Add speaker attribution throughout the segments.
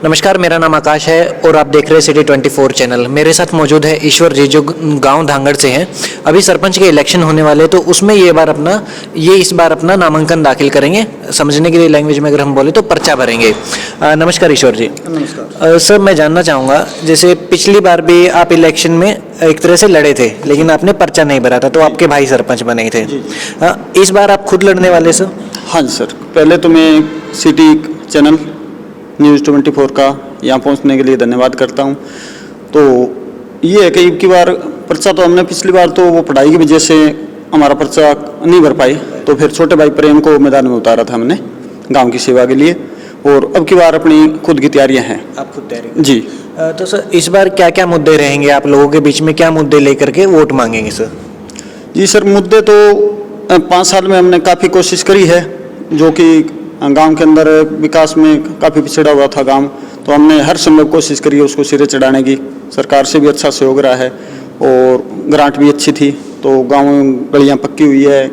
Speaker 1: नमस्कार, मेरा नाम आकाश है और आप देख रहे हैं सिटी 24 चैनल। मेरे साथ मौजूद है ईश्वर जी जो गांव धांगड़ से हैं। अभी सरपंच के इलेक्शन होने वाले हैं तो उसमें इस बार अपना नामांकन दाखिल करेंगे। समझने के लिए लैंग्वेज में अगर हम बोले तो पर्चा भरेंगे। नमस्कार ईश्वर जी।
Speaker 2: नमस्कार
Speaker 1: सर, मैं जानना चाहूँगा, जैसे पिछली बार भी आप इलेक्शन में एक तरह से लड़े थे लेकिन आपने पर्चा नहीं भरा था तो आपके भाई सरपंच बने थे। इस बार आप खुद लड़ने वाले सर?
Speaker 2: हाँ जी सर, पहले तो मैं सिटी चैनल न्यूज़ 24 का यहाँ पहुँचने के लिए धन्यवाद करता हूँ। तो ये है कि अब की बार पर्चा तो हमने पिछली बार तो वो पढ़ाई की वजह से हमारा पर्चा नहीं भर पाई, तो फिर छोटे भाई प्रेम को मैदान में उतारा था हमने गांव की सेवा के लिए, और अब की बार अपनी खुद की तैयारियाँ हैं।
Speaker 1: आप खुद तैयारी
Speaker 2: जी।
Speaker 1: तो सर इस बार क्या क्या मुद्दे रहेंगे आप लोगों के बीच में, क्या मुद्दे लेकर के वोट मांगेंगे सर?
Speaker 2: जी सर, मुद्दे तो 5 साल में हमने काफ़ी कोशिश करी है, जो कि गांव के अंदर विकास में काफ़ी पिछड़ा हुआ था गांव, तो हमने हर संभव कोशिश करी है उसको सिरे चढ़ाने की। सरकार से भी अच्छा सहयोग रहा है और ग्रांट भी अच्छी थी, तो गांव गलियां पक्की हुई है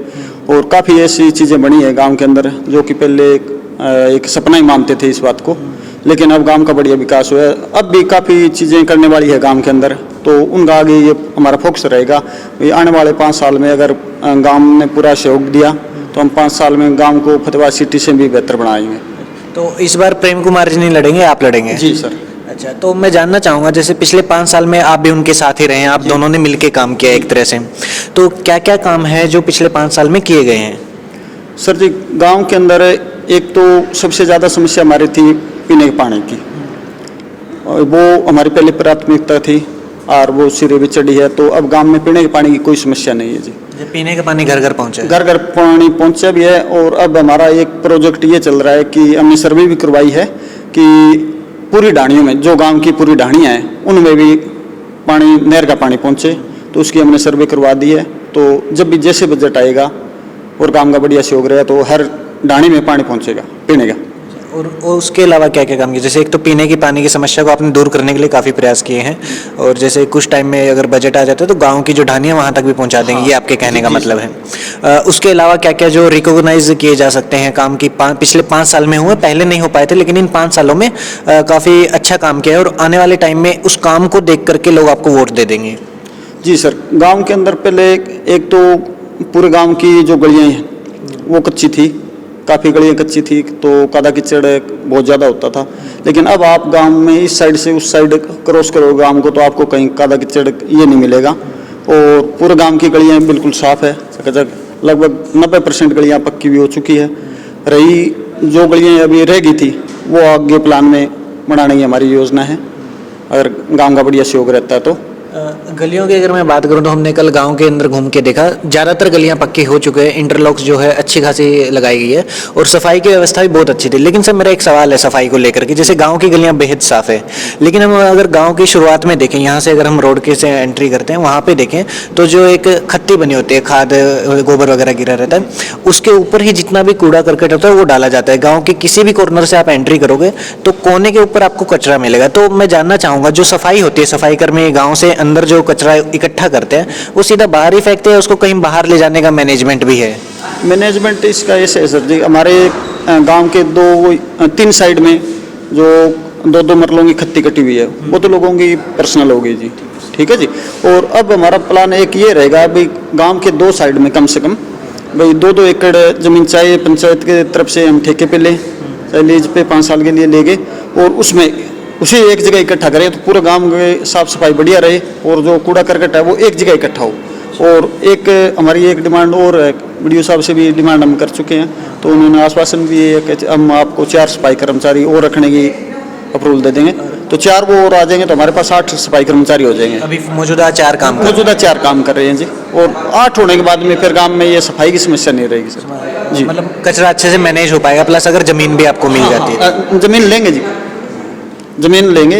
Speaker 2: और काफ़ी ऐसी चीज़ें बनी है गांव के अंदर जो कि पहले एक सपना ही मानते थे इस बात को, लेकिन अब गांव का बढ़िया विकास हुआ है। अब भी काफ़ी चीज़ें करने वाली है गांव के अंदर, तो उनका आगे ये हमारा फोकस रहेगा। आने वाले 5 साल में अगर गांव ने पूरा सहयोग दिया तो हम 5 साल में गांव को फतेहाबाद सिटी से भी बेहतर बनाएंगे।
Speaker 1: तो इस बार प्रेम कुमार जी नहीं लड़ेंगे, आप लड़ेंगे?
Speaker 2: जी सर।
Speaker 1: अच्छा, तो मैं जानना चाहूँगा, जैसे पिछले 5 साल में आप भी उनके साथ ही रहे हैं, आप दोनों ने मिलके काम किया एक तरह से, तो क्या क्या काम है जो पिछले 5 साल में किए गए हैं?
Speaker 2: सर जी, गांव के अंदर एक तो सबसे ज़्यादा समस्या हमारी थी पीने के पानी की, और वो हमारी पहली प्राथमिकता थी और वो सिरे भी चढ़ी है। तो अब गांव में पीने के पानी की कोई समस्या नहीं है जी।
Speaker 1: पीने का पानी घर घर पहुँचा?
Speaker 2: घर घर पानी पहुँचा भी है, और अब हमारा एक प्रोजेक्ट ये चल रहा है कि हमने सर्वे भी करवाई है कि पूरी ढाणियों में, जो गांव की पूरी ढाणियाँ हैं उनमें भी पानी, नहर का पानी पहुँचे, तो उसकी हमने सर्वे करवा दी है। तो जब भी जैसे बजट आएगा और गांव का बढ़िया सहयोग रहा तो हर ढाणी में पानी पहुँचेगा पीने का।
Speaker 1: और उसके अलावा क्या क्या काम किए? जैसे एक तो पीने की पानी की समस्या को आपने दूर करने के लिए काफ़ी प्रयास किए हैं, और जैसे कुछ टाइम में अगर बजट आ जाता है तो गांव की जो ढानियाँ वहां तक भी पहुंचा देंगे। हाँ, ये आपके कहने का मतलब है। उसके अलावा क्या क्या जो रिकॉग्नाइज किए जा सकते हैं काम की पिछले 5 साल में हुए, पहले नहीं हो पाए थे लेकिन इन 5 सालों में काफ़ी अच्छा काम किया है और आने वाले टाइम में उस काम को देख करके लोग आपको वोट दे देंगे? जी
Speaker 2: सर, गाँव के अंदर पहले एक तो पूरे गाँव की जो गलियाँ हैं वो कच्ची थी, काफ़ी गलियाँ कच्ची थी, तो कादा कीचड़ बहुत ज़्यादा होता था। लेकिन अब आप गांव में इस साइड से उस साइड क्रॉस करोगे गांव को तो आपको कहीं कादा कीचड़ ये नहीं मिलेगा, और पूरे गांव की गलियाँ बिल्कुल साफ़ है। लगभग 90% गलियाँ पक्की भी हो चुकी है। रही जो गलियाँ अभी रह गई थी वो आगे प्लान में बनाने की हमारी योजना है, अगर गाँव का बढ़िया सहयोग रहता है तो।
Speaker 1: गलियों की अगर मैं बात करूं तो हमने कल गांव के अंदर घूम के देखा, ज़्यादातर गलियां पक्की हो चुके हैं, इंटरलॉक्स जो है अच्छी खासी लगाई गई है और सफाई की व्यवस्था भी बहुत अच्छी थी। लेकिन सर मेरा एक सवाल है सफाई को लेकर के, जैसे गांव की गलियां बेहद साफ़ है, लेकिन हम अगर गांव की शुरुआत में देखें, यहाँ से अगर हम रोड के से एंट्री करते हैं वहाँ पर देखें तो जो एक खत्ती बनी होती है, खाद गोबर वगैरह गिरा रहता है, उसके ऊपर ही जितना भी कूड़ा करकट होता है वो डाला जाता है। गाँव के किसी भी कॉर्नर से आप एंट्री करोगे तो कोने के ऊपर आपको कचरा मिलेगा। तो मैं जानना चाहूँगा, जो सफाई होती है, सफाई कर्मी गाँव से अंदर जो कचरा इकट्ठा करते हैं वो सीधा बाहर ही फेंकते हैं, उसको कहीं बाहर ले जाने का मैनेजमेंट भी है?
Speaker 2: मैनेजमेंट इसका ऐसे है सर जी, हमारे गांव के 3 साइड में जो 2-2 मरलों की खत्ती कटी हुई है वो तो लोगों की पर्सनल होगी जी, ठीक है जी। और अब हमारा प्लान एक ये रहेगा भाई, गांव के 2 साइड में कम से कम भाई 2-2 एकड़ जमीन चाहे पंचायत के तरफ से हम ठेके पे लें, चाहे लीज पे 5 साल के लिए ले गए, और उसमें उसे एक जगह इकट्ठा करें तो पूरे गांव में साफ सफाई बढ़िया रहे, और जो कूड़ा करकट है वो एक जगह इकट्ठा हो। और एक हमारी एक डिमांड और है, वीडियो साहब से भी डिमांड हम कर चुके हैं, तो उन्होंने आश्वासन भी है कि हम आपको 4 सफाई कर्मचारी और रखने की अप्रूवल दे देंगे, तो 4 वो और आ जाएंगे तो हमारे पास 8 सफाई कर्मचारी हो जाएंगे।
Speaker 1: अभी मौजूदा 4 काम
Speaker 2: कर रहे हैं जी, और 8 होने के बाद में फिर गाँव में ये सफाई की समस्या नहीं रहेगी सर जी।
Speaker 1: मतलब कचरा अच्छे से मैनेज हो पाएगा, प्लस अगर जमीन भी आपको मिल जाती है?
Speaker 2: जमीन लेंगे जी, जमीन लेंगे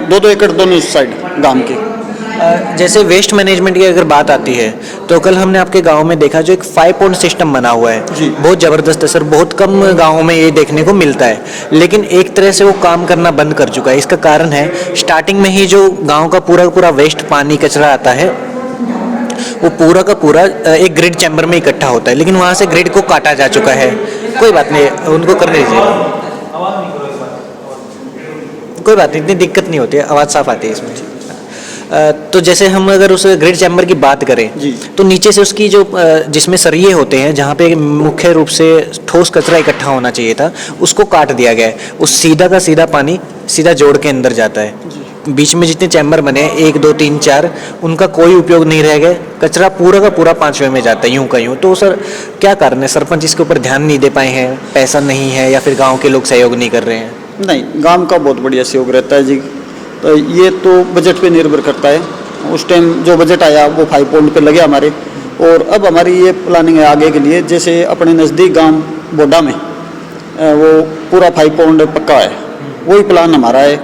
Speaker 2: 2-2 एकड़ दोनों साइड गांव के।
Speaker 1: जैसे वेस्ट मैनेजमेंट की अगर बात आती है तो कल हमने आपके गांव में देखा जो एक 5 पॉइंट सिस्टम बना हुआ है, बहुत ज़बरदस्त है सर, बहुत कम गांवों में ये देखने को मिलता है, लेकिन एक तरह से वो काम करना बंद कर चुका है। इसका कारण है स्टार्टिंग में ही जो गाँव का पूरा वेस्ट पानी कचरा आता है वो पूरा का पूरा एक ग्रिड चैम्बर में इकट्ठा होता है, लेकिन वहाँ से ग्रिड को काटा जा चुका है। कोई बात नहीं, उनको करने दीजिए। कोई बात नहीं, इतनी दिक्कत नहीं होती है, आवाज़ साफ आती है इसमें। तो जैसे हम अगर उस ग्रिड चैम्बर की बात करें
Speaker 2: जी।
Speaker 1: तो नीचे से उसकी जो जिसमें सरिये होते हैं, जहाँ पे मुख्य रूप से ठोस कचरा इकट्ठा होना चाहिए था, उसको काट दिया गया है। उस सीधा का सीधा पानी सीधा जोड़ के अंदर जाता है। बीच में जितने चैम्बर बने हैं 1 2 3 4, उनका कोई उपयोग नहीं रह गया, कचरा पूरा का पूरा 5वें में जाता है यूं का यूं। तो सर क्या कारण है, सरपंच इसके ऊपर ध्यान नहीं दे पाए हैं, पैसा नहीं है, या फिर गांव के लोग सहयोग नहीं कर रहे हैं?
Speaker 2: नहीं, गांव का बहुत बढ़िया सहयोग रहता है जी। तो ये तो बजट पे निर्भर करता है। उस टाइम जो बजट आया वो 5 पॉइंट पे लगे हमारे, और अब हमारी ये प्लानिंग है आगे के लिए। जैसे अपने नज़दीक गांव बोडा में वो पूरा 5 पॉइंट पक्का है, वही प्लान हमारा है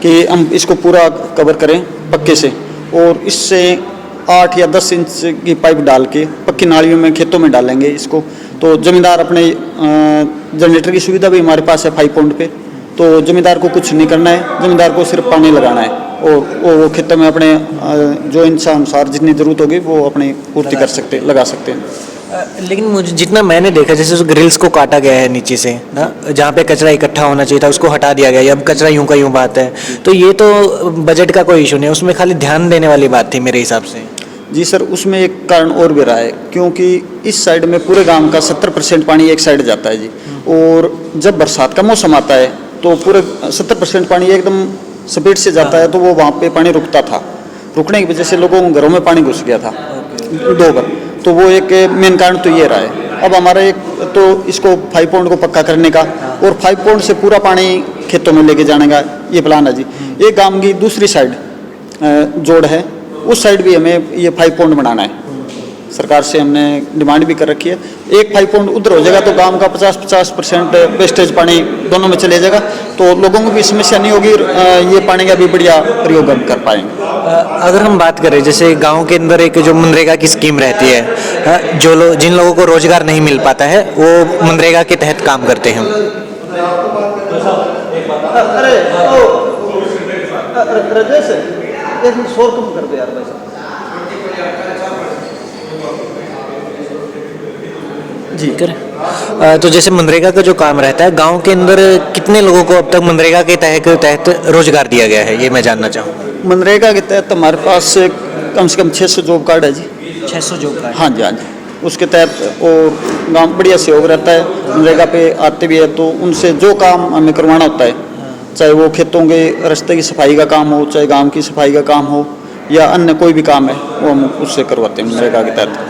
Speaker 2: कि हम इसको पूरा कवर करें पक्के से, और इससे 8 या 10 इंच की पाइप डाल के पक्की नालियों में खेतों में डालेंगे इसको। तो जमींदार अपने जनरेटर की सुविधा भी हमारे पास है 5 पॉइंट पे, तो जमींदार को कुछ नहीं करना है, जमींदार को सिर्फ पानी लगाना है, और वो खेतों में अपने जो इंसान अनुसार जितनी ज़रूरत होगी वो अपनी पूर्ति कर सकते, लगा सकते हैं।
Speaker 1: लेकिन मुझे जितना मैंने देखा, जैसे उस ग्रिल्स को काटा गया है नीचे से ना, जहाँ पे कचरा इकट्ठा होना चाहिए था उसको हटा दिया गया है, अब कचरा यूं का यूं बात है। तो ये तो बजट का कोई इशू नहीं है, उसमें खाली ध्यान देने वाली बात थी मेरे हिसाब से।
Speaker 2: जी सर, उसमें एक कारण और भी रहा है, क्योंकि इस साइड में पूरे गांव का 70% पानी एक साइड जाता है जी, और जब बरसात का मौसम आता है तो पूरे 70% पानी एकदम स्पीड से जाता है, तो वो वहाँ पे पानी रुकता था। रुकने की वजह से लोगों के घरों में पानी घुस गया था 2 बार, तो वो एक मेन कारण तो ये रहा है। अब हमारा एक तो इसको 5 पॉइंट को पक्का करने का, और 5 पॉइंट से पूरा पानी खेतों में लेके जाने का ये प्लान है जी। एक गांव की दूसरी साइड जोड़ है, उस साइड भी हमें ये 5 पॉइंट बनाना है। सरकार से हमने डिमांड भी कर रखी है। एक 5 पॉइंट उधर हो जाएगा तो गांव का 50% वेस्टेज पानी दोनों में चले जाएगा, तो लोगों को भी समस्या नहीं होगी, ये पानी का भी बढ़िया प्रयोग हम कर पाएंगे।
Speaker 1: अगर हम बात करें जैसे गांव के अंदर एक जो मनरेगा की स्कीम रहती है, जो लोग जिन लोगों को रोजगार नहीं मिल पाता है वो मनरेगा के तहत काम करते हैं। जी करें। तो जैसे मनरेगा का जो काम रहता है, गांव के अंदर कितने लोगों को अब तक मनरेगा के तहत रोजगार दिया गया है, ये मैं जानना चाहूँगा।
Speaker 2: मनरेगा के तहत हमारे पास कम से कम 600 जॉब कार्ड है जी।
Speaker 1: 600 जॉब कार्ड?
Speaker 2: हाँ जी, हाँ जी। उसके तहत और गांव बढ़िया सहयोग रहता है, मनरेगा पे आते भी है, तो उनसे जो काम हमें करवाना होता है, चाहे वो खेतों के रास्ते की सफाई का काम हो, चाहे गांव की सफाई का काम हो, या अन्य कोई भी काम है, वो हम उससे करवाते हैं मनरेगा के तहत।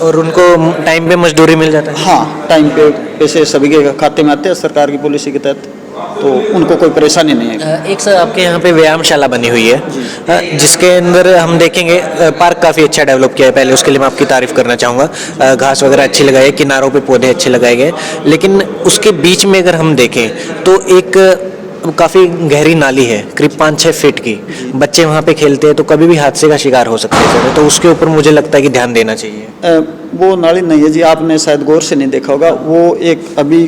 Speaker 1: और उनको टाइम पे मजदूरी मिल जाता है?
Speaker 2: हाँ, टाइम पे पैसे सभी के खाते में आते हैं सरकार की पॉलिसी के तहत, तो उनको कोई परेशानी नहीं है।
Speaker 1: एक सर आपके यहाँ पे व्यायामशाला बनी हुई है, जिसके अंदर हम देखेंगे पार्क काफ़ी अच्छा डेवलप किया है, पहले उसके लिए मैं आपकी तारीफ करना चाहूँगा। घास वगैरह अच्छी लगाई है, किनारों पे पौधे अच्छे लगाए गए, लेकिन उसके बीच में अगर हम देखें तो एक काफ़ी गहरी नाली है, करीब 5-6 फीट की। बच्चे वहाँ पे खेलते हैं तो कभी भी हादसे का शिकार हो सकते हैं सर, तो उसके ऊपर मुझे लगता है कि ध्यान देना चाहिए।
Speaker 2: वो नाली नहीं है जी, आपने शायद गौर से नहीं देखा होगा, वो एक अभी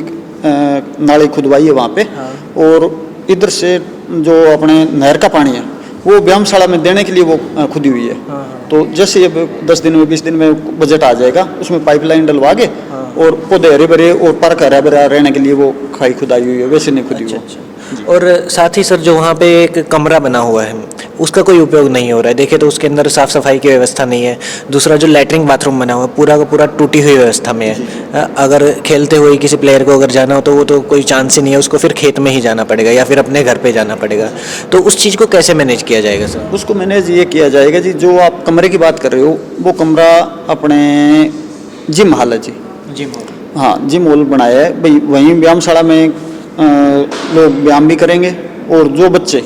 Speaker 2: नाली खुदवाई है वहाँ पे।
Speaker 1: हाँ।
Speaker 2: और इधर से जो अपने नहर का पानी है वो व्यायामशाला में देने के लिए वो खुदी हुई है।
Speaker 1: हाँ।
Speaker 2: तो जैसे ये 10 दिन में 20 दिन में बजट आ जाएगा, उसमें पाइपलाइन डलवा के,
Speaker 1: हाँ।
Speaker 2: और पौधे हरे भरे और पार्क हरा भरा रहने के लिए वो खाई खुदाई हुई है, वैसे नहीं खुदी हुई।
Speaker 1: अच्छा। और साथ ही सर जो वहाँ पे एक कमरा बना हुआ है उसका कोई उपयोग नहीं हो रहा है, देखे तो उसके अंदर साफ़ सफाई की व्यवस्था नहीं है। दूसरा जो लैट्रिन बाथरूम बना हुआ है पूरा का पूरा टूटी हुई व्यवस्था में है। अगर खेलते हुए किसी प्लेयर को अगर जाना हो तो वो तो कोई चांस ही नहीं है, उसको फिर खेत में ही जाना पड़ेगा या फिर अपने घर पे जाना पड़ेगा। तो उस चीज़ को कैसे मैनेज किया जाएगा सर?
Speaker 2: उसको मैनेज ये किया जाएगा जी, जो आप कमरे की बात कर रहे हो वो कमरा अपने जिम हॉल है जी।
Speaker 1: Gym hall?
Speaker 2: हाँ, जिम हॉल बनाया है भाई, वहीं व्यायामशाला में लोग व्यायाम भी करेंगे, और जो बच्चे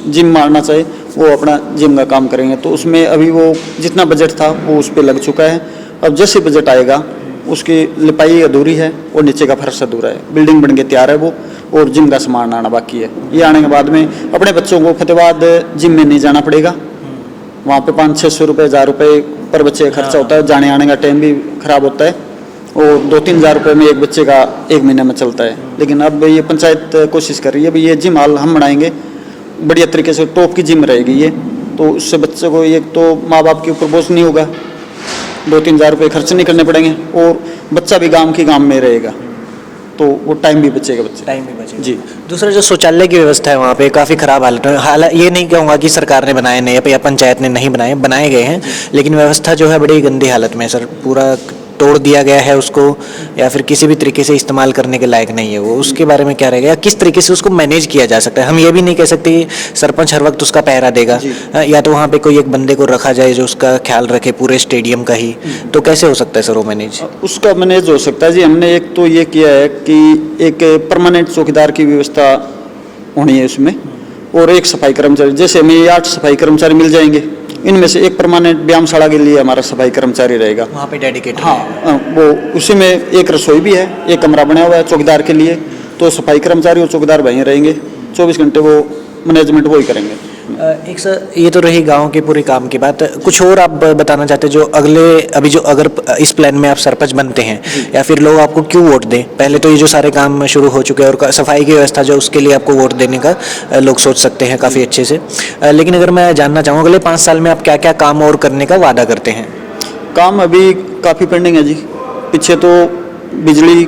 Speaker 2: जिम मारना चाहे वो अपना जिम का काम करेंगे। तो उसमें अभी वो जितना बजट था वो उस पर लग चुका है। अब जैसे बजट आएगा उसकी लिपाई अधूरी है और नीचे का फर्श अधूरा है, बिल्डिंग बन के तैयार है वो, और जिम का सामान आना बाकी है। ये आने के बाद में अपने बच्चों को फतेहाबाद जिम में नहीं जाना पड़ेगा, वहाँ पे 500-600 रुपये 1000 रुपये पर बच्चे का खर्चा होता है, जाने आने का टाइम भी खराब होता है, और 2-3 हज़ार रुपये में एक बच्चे का 1 महीने में चलता है। लेकिन अब ये पंचायत कोशिश कर रही है, भाई ये जिम हॉल हम बनाएंगे बढ़िया तरीके से, टॉप की जिम रहेगी ये, तो उससे बच्चे को एक तो माँ बाप के ऊपर बोझ नहीं होगा, 2-3 हज़ार रुपये खर्च नहीं करने पड़ेंगे, और बच्चा भी गांव में रहेगा। तो वो टाइम भी बचेगा बच्चे
Speaker 1: टाइम भी बचेगा
Speaker 2: जी।
Speaker 1: दूसरा जो शौचालय की व्यवस्था है वहाँ पे काफ़ी खराब हालत में, हालांकि ये नहीं कहूँगा कि सरकार ने बनाए नहीं है या पंचायत ने नहीं बनाए, बनाए गए हैं, लेकिन व्यवस्था जो है बड़ी गंदी हालत में है सर। पूरा तोड़ दिया गया है उसको, या फिर किसी भी तरीके से इस्तेमाल करने के लायक नहीं है वो। उसके बारे में क्या रहेगा, या किस तरीके से उसको मैनेज किया जा सकता है? हम ये भी नहीं कह सकते कि सरपंच हर वक्त उसका पहरा देगा, या तो वहाँ पे कोई एक बंदे को रखा जाए जो उसका ख्याल रखे पूरे स्टेडियम का ही, तो कैसे हो सकता है सर वो मैनेज?
Speaker 2: उसका मैनेज हो सकता है जी। हमने एक तो ये किया है कि एक परमानेंट चौकीदार की व्यवस्था होनी है उसमें, और एक सफाई कर्मचारी। जैसे हमें 8 सफाई कर्मचारी मिल जाएंगे, इनमें से एक परमानेंट व्यायामशाला के लिए हमारा सफाई कर्मचारी रहेगा
Speaker 1: वहाँ पे डेडिकेट।
Speaker 2: हाँ, वो उसी में एक रसोई भी है, एक कमरा बना हुआ है चौकीदार के लिए, तो सफाई कर्मचारी और चौकीदार वहीं रहेंगे 24 घंटे, वो मैनेजमेंट वो ही करेंगे।
Speaker 1: एक सर ये तो रही गांव के पूरे काम की बात, कुछ और आप बताना चाहते हैं जो अभी जो अगर इस प्लान में आप सरपंच बनते हैं, या फिर लोग आपको क्यों वोट दें? पहले तो ये जो सारे काम शुरू हो चुके हैं और सफाई की व्यवस्था जो उसके लिए आपको वोट देने का लोग सोच सकते हैं काफ़ी अच्छे से, लेकिन अगर मैं जानना चाहूँ अगले 5 साल में आप क्या क्या काम और करने का वादा करते हैं?
Speaker 2: काम अभी काफ़ी पेंडिंग है जी। पीछे तो बिजली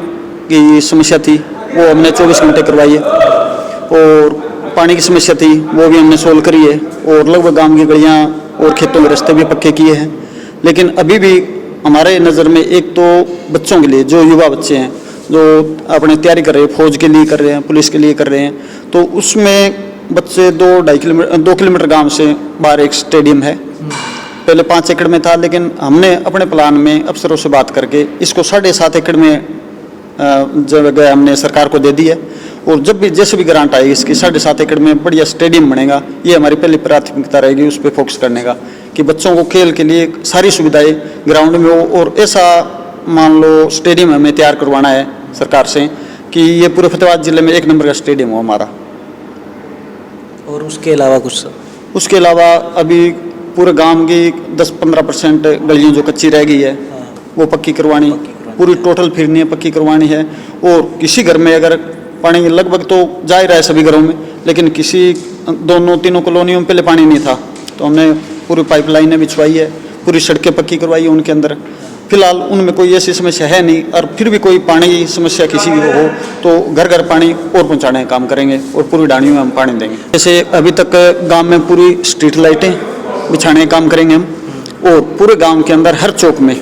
Speaker 2: की समस्या थी, वो हमने 24 घंटे करवाई है, और पानी की समस्या थी वो भी हमने सोल्व करी है, और लगभग गांव की गलियां और खेतों के रास्ते भी पक्के किए हैं। लेकिन अभी भी हमारे नज़र में एक तो बच्चों के लिए, जो युवा बच्चे हैं जो अपने तैयारी कर रहे हैं, फौज के लिए कर रहे हैं, पुलिस के लिए कर रहे हैं, तो उसमें बच्चे 2 किलोमीटर गाँव से बाहर एक स्टेडियम है, पहले 5 एकड़ में था, लेकिन हमने अपने प्लान में अफसरों से बात करके इसको 7.5 एकड़ में जगह हमने सरकार को दे दी है, और जब भी जैसे भी ग्रांट आएगी इसकी 7.5 एकड़ में बढ़िया स्टेडियम बनेगा। ये हमारी पहली प्राथमिकता रहेगी, उस पर फोकस करने का, कि बच्चों को खेल के लिए सारी सुविधाएं ग्राउंड में हो, और ऐसा मान लो स्टेडियम हमें तैयार करवाना है सरकार से कि ये पूरे फतेहाबाद जिले में 1 नंबर का स्टेडियम हो हमारा।
Speaker 1: और उसके अलावा कुछ सर?
Speaker 2: उसके अलावा अभी पूरे गांव की 10-15% गलियाँ जो कच्ची रह गई है वो पक्की करवानी, पूरी टोटल फिरनी है, पक्की करवानी है। और किसी घर में अगर पानी, लगभग तो जा ही रहा है सभी घरों में, लेकिन किसी 2-3 कॉलोनियों में पहले पानी नहीं था, तो हमने पूरी पाइपलाइनें बिछवाई है, पूरी सड़कें पक्की करवाई है उनके अंदर। फिलहाल उनमें कोई ऐसी समस्या है नहीं, और फिर भी कोई पानी की समस्या किसी की हो तो घर घर पानी और पहुँचाने का काम करेंगे, और पूरी डाणियों में हम पानी देंगे। जैसे अभी तक गाँव में पूरी स्ट्रीट लाइटें बिछाने का काम करेंगे हम, और पूरे गाँव के अंदर हर चौक में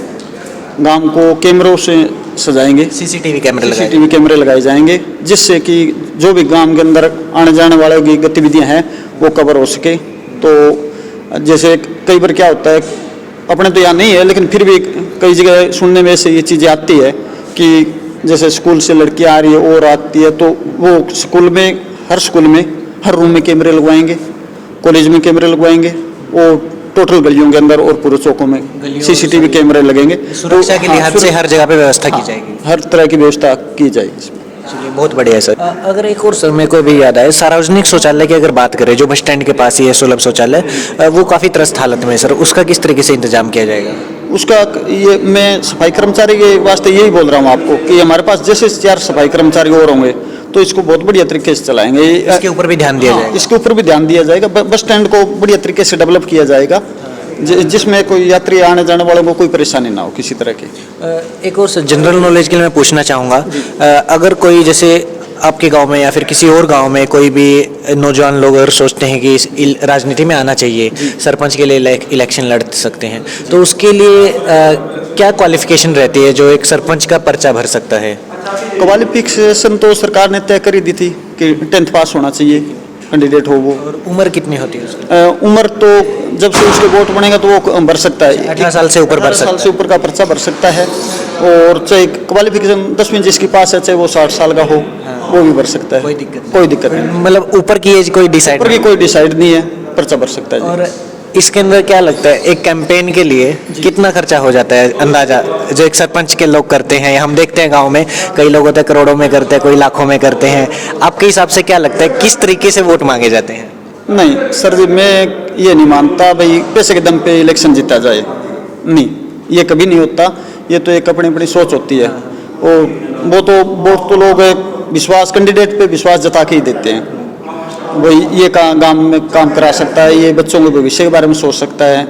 Speaker 2: गाँव को कैमरों से सजाएंगे, सीसीटीवी कैमरे लगाए जाएंगे, जिससे कि जो भी गांव के अंदर आने जाने वाले की गतिविधियां हैं वो कवर हो सके। तो जैसे कई बार क्या होता है, अपने तो यहाँ नहीं है लेकिन फिर भी कई जगह सुनने में से ये चीज़ें आती है कि जैसे स्कूल से लड़की आ रही है और आती है, तो वो हर स्कूल में हर रूम में कैमरे लगवाएंगे, कॉलेज में कैमरे लगवाएंगे, और टोटल गलियों के अंदर और पूरे चौकों में सीसीटीवी कैमरे लगेंगे।
Speaker 1: सुरक्षा के लिहाज से हर जगह पे व्यवस्था की जाएगी,
Speaker 2: हर तरह की व्यवस्था की जाएगी।
Speaker 1: चलिए बहुत बढ़िया है सर। अगर एक और सर मेरे को भी याद आए, सार्वजनिक शौचालय की अगर बात करें, जो बस स्टैंड के पास ही है सुलभ शौचालय, वो काफ़ी त्रस्त हालत में है सर, उसका किस तरीके से इंतजाम किया जाएगा?
Speaker 2: उसका ये मैं सफाई कर्मचारी के वास्ते यही बोल रहा हूँ आपको कि हमारे पास जैसे 4 सफाई कर्मचारी और होंगे तो इसको बहुत बढ़िया तरीके से चलाएंगे।
Speaker 1: इसके ऊपर भी ध्यान दिया जाएगा।
Speaker 2: इसके ऊपर भी ध्यान दिया जाएगा। बस स्टैंड को बढ़िया तरीके से डेवलप किया जाएगा, जिसमें कोई यात्री आने जाने वालों को कोई परेशानी ना हो किसी तरह की।
Speaker 1: एक और जनरल नॉलेज के लिए मैं पूछना चाहूँगा, अगर कोई जैसे आपके गांव में या फिर किसी और गांव में कोई भी नौजवान लोग अगर सोचते हैं कि इस राजनीति में आना चाहिए, सरपंच के लिए इलेक्शन लड़ सकते हैं, तो उसके लिए क्या क्वालिफिकेशन रहती है जो एक सरपंच का पर्चा भर सकता है?
Speaker 2: क्वालिफिकेशन तो सरकार ने तय कर ही दी थी कि 10th पास होना चाहिए कैंडिडेट हो वो।
Speaker 1: और उम्र कितनी होती है उसकी?
Speaker 2: उम्र तो जब से उसके वोट बनेगा तो वो भर सकता है,
Speaker 1: 18 साल से ऊपर भर सकता है।
Speaker 2: 18 साल से ऊपर का पर्चा भर सकता है। और चाहे क्वालिफिकेशन 10वीं जिसके पास है, चाहे वो 60 साल का हो, वो भी भर सकता है, कोई दिक्कत नहीं।
Speaker 1: मतलब ऊपर की एज कोई
Speaker 2: डिसाइड नहीं है, पर्चा भर सकता है।
Speaker 1: और इसके अंदर क्या लगता है, एक कैंपेन के लिए कितना खर्चा हो जाता है अंदाजा, जो एक सरपंच के लोग करते हैं, या हम देखते हैं गांव में कई लोग होते हैं करोड़ों में करते हैं, कोई लाखों में करते हैं, आपके हिसाब से क्या लगता है किस तरीके से वोट मांगे जाते हैं?
Speaker 2: नहीं सर जी, मैं ये नहीं मानता भाई पैसे के दम पे इलेक्शन जीता जाए, नहीं, ये कभी नहीं होता। ये तो एक अपनी अपनी सोच होती है, और वो तो लोग विश्वास कैंडिडेट पे विश्वास जता के ही देते हैं। वही ये गांव में काम करा सकता है, ये बच्चों के भविष्य के बारे में सोच सकता है,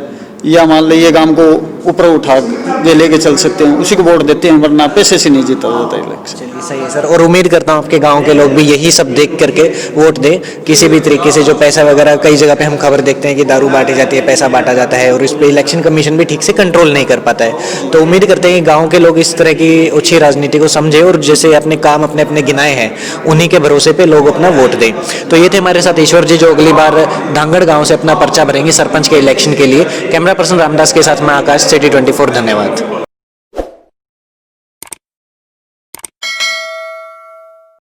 Speaker 2: या मान लीजिए गांव को ऊपर उठा के लेके चल सकते हैं उसी को वोट देते हैं, वरना पैसे से नहीं जीता जाता इलेक्शन।
Speaker 1: चलिए सही है सर, और उम्मीद करता हूँ आपके गांव के लोग भी यही सब देख करके वोट दें। किसी भी तरीके से जो पैसा वगैरह, कई जगह पे हम खबर देखते हैं कि दारू बांटी जाती है, पैसा बांटा जाता है, और इस पे इलेक्शन कमीशन भी ठीक से कंट्रोल नहीं कर पाता है। तो उम्मीद करते हैं कि गाँव के लोग इस तरह की अच्छी राजनीति को समझे और जैसे अपने काम अपने अपने गिनाए हैं उन्हीं के भरोसे पे लोग अपना वोट दें। तो ये थे हमारे साथ ईश्वर जी, जो अगली बार धांगड़ गाँव से अपना पर्चा भरेंगे सरपंच के इलेक्शन के लिए। कैमरा पर्सन रामदास के साथ मैं आकाश, सिटी 24। धन्यवाद।